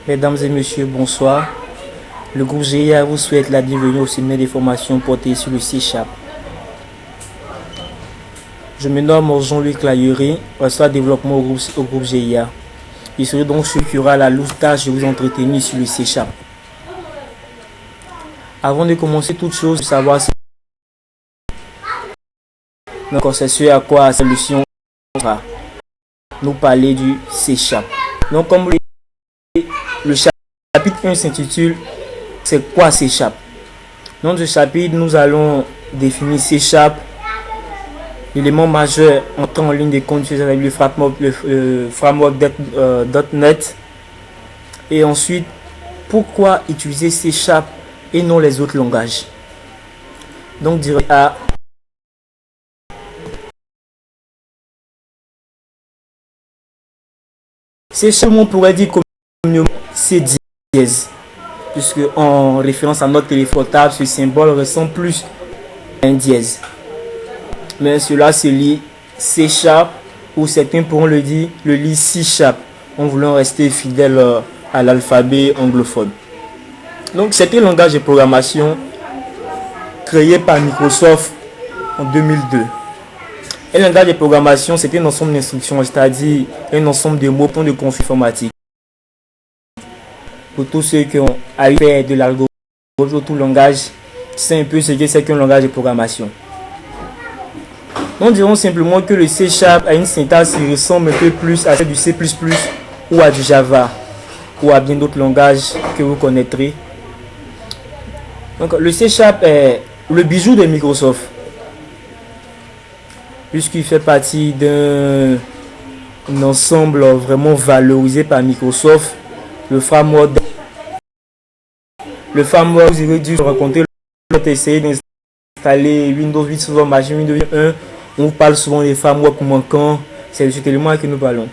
Mesdames et messieurs, bonsoir. Le groupe GIA vous souhaite la bienvenue au sommet des formations portées sur le C#. Je me nomme Jean-Luc Layuri, responsable développement au groupe GIA. Il serait donc celui qui aura la lourde tâche de vous entretenir sur le C#. Avant de commencer toute chose, savoir si c'est ce à quoi la solution va nous parler du C#. Donc comme le chapitre 1 s'intitule c'est quoi C#. Dans ce chapitre, nous allons définir C#, l'élément majeur entrant en ligne de compte avec le framework .NET, et ensuite pourquoi utiliser C# et non les autres langages. Donc direct à C#, on pourrait dire communément C dièse, puisque en référence à notre téléphone portable, ce symbole ressemble plus à un dièse. Mais cela se lit C#, ou certains pourront le lire C#, en voulant rester fidèle à l'alphabet anglophone. Donc c'est un langage de programmation créé par Microsoft en 2002. Un langage de programmation, c'est un ensemble d'instructions, c'est-à-dire un ensemble de mots pour de config informatique. Pour tous ceux qui ont à faire de l'algorithme ou tout langage, c'est un peu ce que c'est qu'un langage de programmation. Nous dirons simplement que le C# a une syntaxe qui ressemble un peu plus à celle du C++ ou à du Java ou à bien d'autres langages que vous connaîtrez. Donc le C# est le bijou de Microsoft, puisqu'il fait partie d'un ensemble vraiment valorisé par Microsoft. Le framework, vous avez dû rencontrer l'autre essayer d'installer Windows 8 sur votre machine Windows 1. On vous parle souvent des frameworks manquants. C'est de cet élément que nous parlons.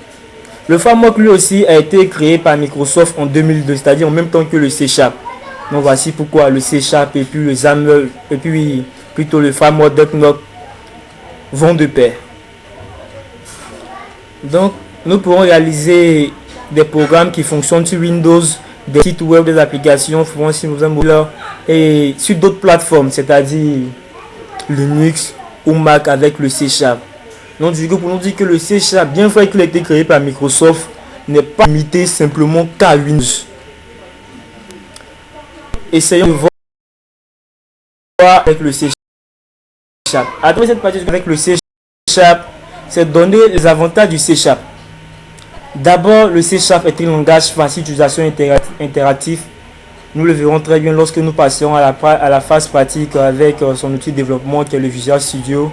Le framework lui aussi a été créé par Microsoft en 2002, c'est-à-dire en même temps que le C#. Donc voici pourquoi le C# et puis le XAML et puis plutôt le framework .NET vont de pair. Donc nous pourrons réaliser des programmes qui fonctionnent sur Windows, des sites web, des applications et sur d'autres plateformes, c'est-à-dire Linux ou Mac avec le C#. Donc du coup, pour nous dire que le C#, bien vrai qu'il a été créé par Microsoft, n'est pas limité simplement qu'à Windows. Essayons de voir avec le C#. Après cette partie avec le C#, c'est donner les avantages du C#. D'abord, le C# est un langage facile d'utilisation interactif. Nous le verrons très bien lorsque nous passerons à la phase pratique avec son outil de développement qui est le Visual Studio.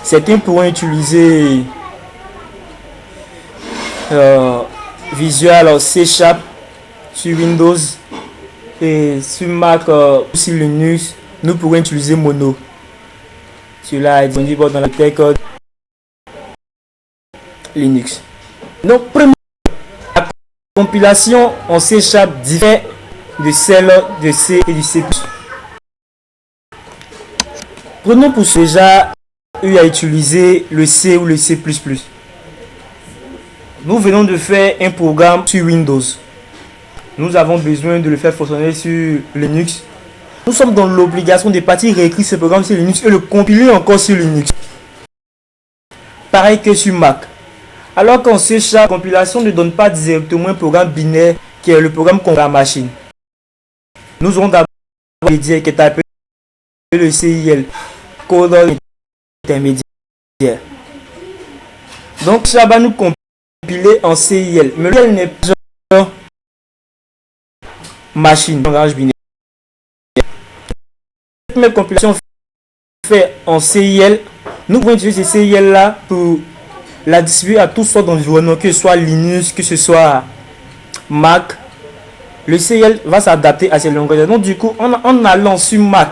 Certains pourront utiliser Visual C# sur Windows et sur Mac ou sur Linux. Nous pourrons utiliser Mono. Cela est disponible dans la tech Linux. Donc, premièrement, la compilation en C# diffère de celle de C et du C++. Prenons pour déjà eu à utiliser le C ou le C++. Nous venons de faire un programme sur Windows. Nous avons besoin de le faire fonctionner sur Linux. Nous sommes dans l'obligation de partir réécrire ce programme sur Linux et le compiler encore sur Linux. Pareil que sur Mac. Alors qu'en C#, la compilation ne donne pas directement un programme binaire qui est le programme qu'on a à la machine. Nous aurons d'abord qui est appelé le CIL, code intermédiaire. Donc ça va nous compiler en CIL, mais elle n'est pas machine, langage binaire. Cette compilation fait en CIL, nous pouvons utiliser ce CIL là pour la distribuer à toutes sortes d'environnements, que ce soit Linux, que ce soit Mac. Le CIL va s'adapter à ces langages. Donc du coup, en allant sur Mac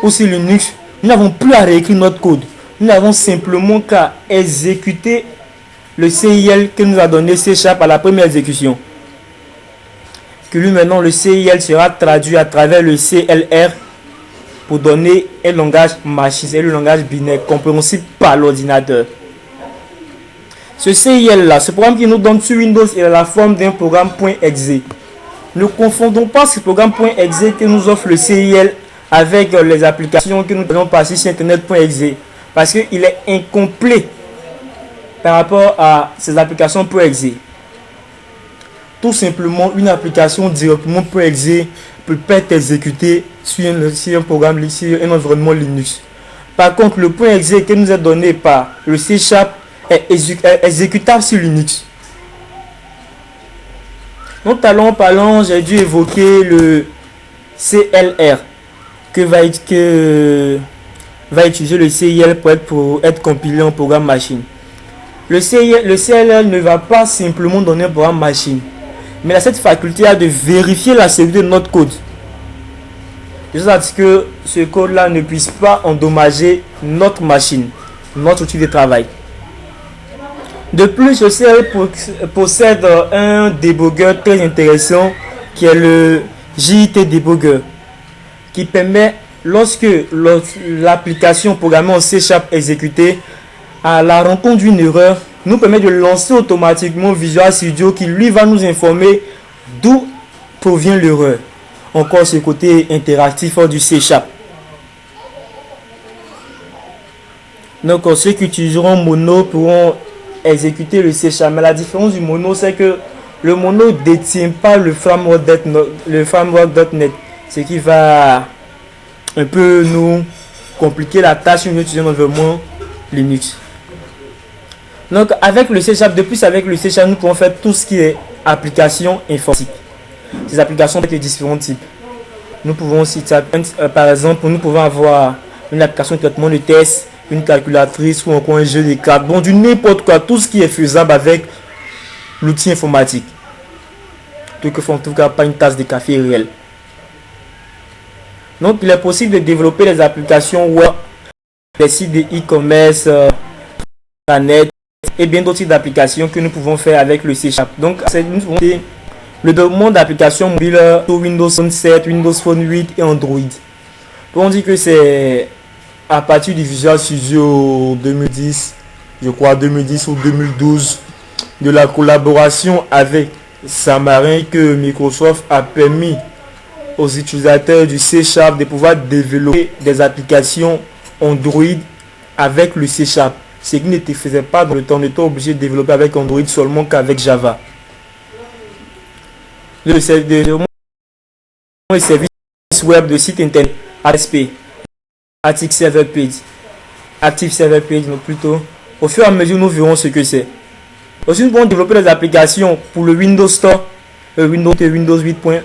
ou sur Linux, nous n'avons plus à réécrire notre code. Nous n'avons simplement qu'à exécuter le CIL que nous a donné C# à la première exécution. Que lui maintenant, le CIL sera traduit à travers le CLR pour donner un langage machine, c'est le langage binaire compréhensible par l'ordinateur. Ce CIL là, ce programme qui nous donne sur Windows est la forme d'un programme .exe. Ne confondons pas ce programme.exe que nous offre le CIL avec les applications que nous devons passer sur internet.exe, parce qu'il est incomplet par rapport à ces applications .exe. Tout simplement, une application directement .exe peut pas être exécutée sur un programme, sur un environnement Linux. Par contre, le .exe qui nous est donné par le C# est exécutable sur Linux. Donc, parlant, j'ai dû évoquer le CLR que va utiliser le CIL pour être compilé en programme machine. Le CLR ne va pas simplement donner un programme machine, mais il a cette faculté de vérifier la sécurité de notre code, de sorte que ce code là ne puisse pas endommager notre machine, notre outil de travail. De plus, le CLR possède un debugger très intéressant qui est le JIT Debugger, qui permet, lorsque l'application programmée en C# exécutée à la rencontre d'une erreur, nous permet de lancer automatiquement Visual Studio qui lui va nous informer d'où provient l'erreur. Encore ce côté interactif du C#. Donc ceux qui utiliseront Mono pourront exécuter le C#. Mais la différence du Mono, c'est que le Mono ne détient pas le framework.net, ce qui va un peu nous compliquer la tâche si nous utilisons un environnement Linux. Donc avec le C#, de plus avec le C#, nous pouvons faire tout ce qui est application informatique. Ces applications peuvent être de différents types. Nous pouvons aussi, par exemple, nous pouvons avoir une application de traitement de test, une calculatrice ou encore un jeu de cartes. Bon, du n'importe quoi, tout ce qui est faisable avec l'outil informatique. En tout cas, pas une tasse de café réelle. Donc il est possible de développer des applications web, des sites de e-commerce, Internet et bien d'autres types d'applications que nous pouvons faire avec le C#. Donc nous pouvons faire le développement d'applications mobiles sur Windows Phone 7, Windows Phone 8 et Android. On dit que c'est à partir du Visual Studio 2010, je crois 2010 ou 2012, de la collaboration avec Xamarin que Microsoft a permis aux utilisateurs du C# de pouvoir développer des applications Android avec le C#. Ce qui ne te faisait pas dans le temps, on était obligé de développer avec Android seulement qu'avec Java. Le service web de site internet ASP, Active Server Page, donc plutôt. Au fur et à mesure, nous verrons ce que c'est. Aussi, nous pouvons développer des applications pour le Windows Store, Windows 8.1,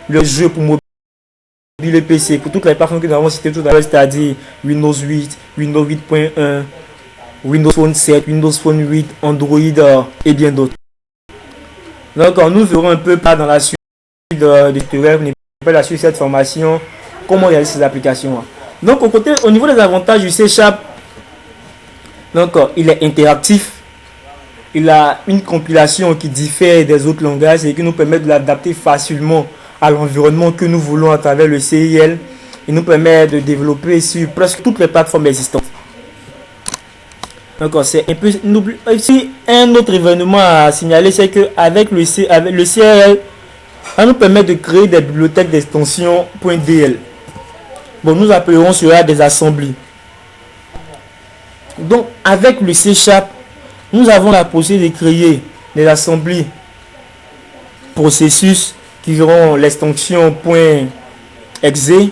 le jeu pour mobile et PC, pour toutes les plateformes que nous avons citées tout à l'heure, c'est-à-dire Windows 8, Windows 8.1, Windows Phone 7, Windows Phone 8, Android et bien d'autres. Donc, nous verrons un peu pas dans la suite du tutoriel, pas la suite de cette formation, comment réaliser ces applications. Donc, au niveau des avantages du C#, donc, il est interactif. Il a une compilation qui diffère des autres langages et qui nous permet de l'adapter facilement à l'environnement que nous voulons à travers le CIL. Il nous permet de développer sur presque toutes les plateformes existantes. Donc, c'est un peu aussi un autre événement à signaler, c'est que avec le CIL, ça nous permet de créer des bibliothèques d'extension .dl. Bon, nous appellerons cela des assemblées. Donc, avec le C#, nous avons la possibilité de créer des assemblées processus qui auront l'extension .exe et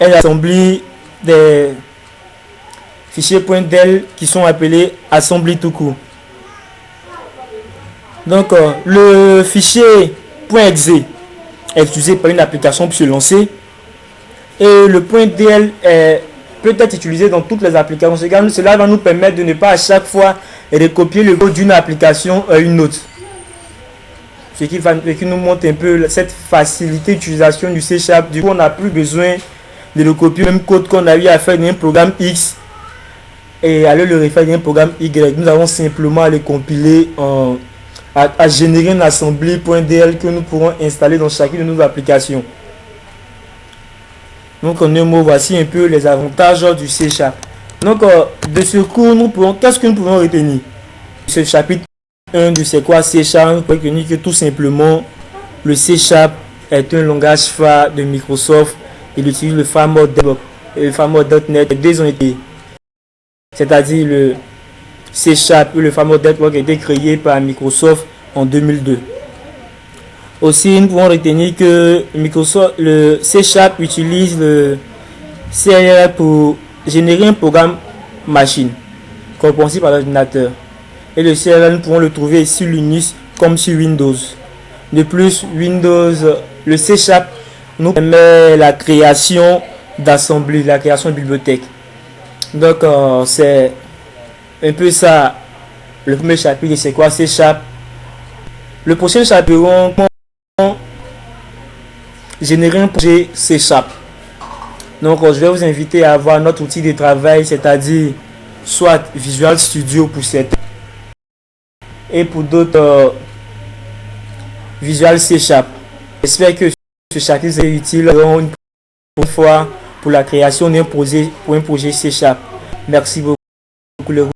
l'assemblée des fichiers .del qui sont appelés assemblées tout court. Donc, le fichier .exe est utilisé par une application pour se lancer et le .dl peut être utilisé dans toutes les applications. Cela va nous permettre de ne pas à chaque fois recopier le code d'une application à une autre. Ce qui nous montre un peu cette facilité d'utilisation du C#. Du coup, on n'a plus besoin de le copier le même code qu'on a eu à faire dans un programme X et aller le refaire dans un programme Y. Nous avons simplement à le compiler, à générer une assemblée .dl que nous pourrons installer dans chacune de nos applications. Donc en un mot, voici un peu les avantages du C#. Donc de ce cours, qu'est-ce que nous pouvons retenir? Ce chapitre 1 de c'est quoi C#, nous pouvons retenir que tout simplement le C# est un langage phare de Microsoft. Il utilise le framework DevOps et le framework .NET. Les deux ont été, c'est-à-dire le C# et le framework DevOps a été créé par Microsoft en 2002. Aussi, nous pouvons retenir que Microsoft, le C# utilise le CLL pour générer un programme machine compréhensible par l'ordinateur. Et le CLL, nous pouvons le trouver sur Linux comme sur Windows. De plus, le C# nous permet la création d'assemblées, la création de bibliothèques. Donc, c'est un peu ça, le premier chapitre, c'est quoi C#. Le prochain chapitre, générer un projet C#. Donc, je vais vous inviter à avoir notre outil de travail, c'est-à-dire soit Visual Studio pour certains et pour d'autres Visual C#. J'espère que ce chapitre sera utile une fois pour la création d'un projet, pour un projet C#. Merci beaucoup.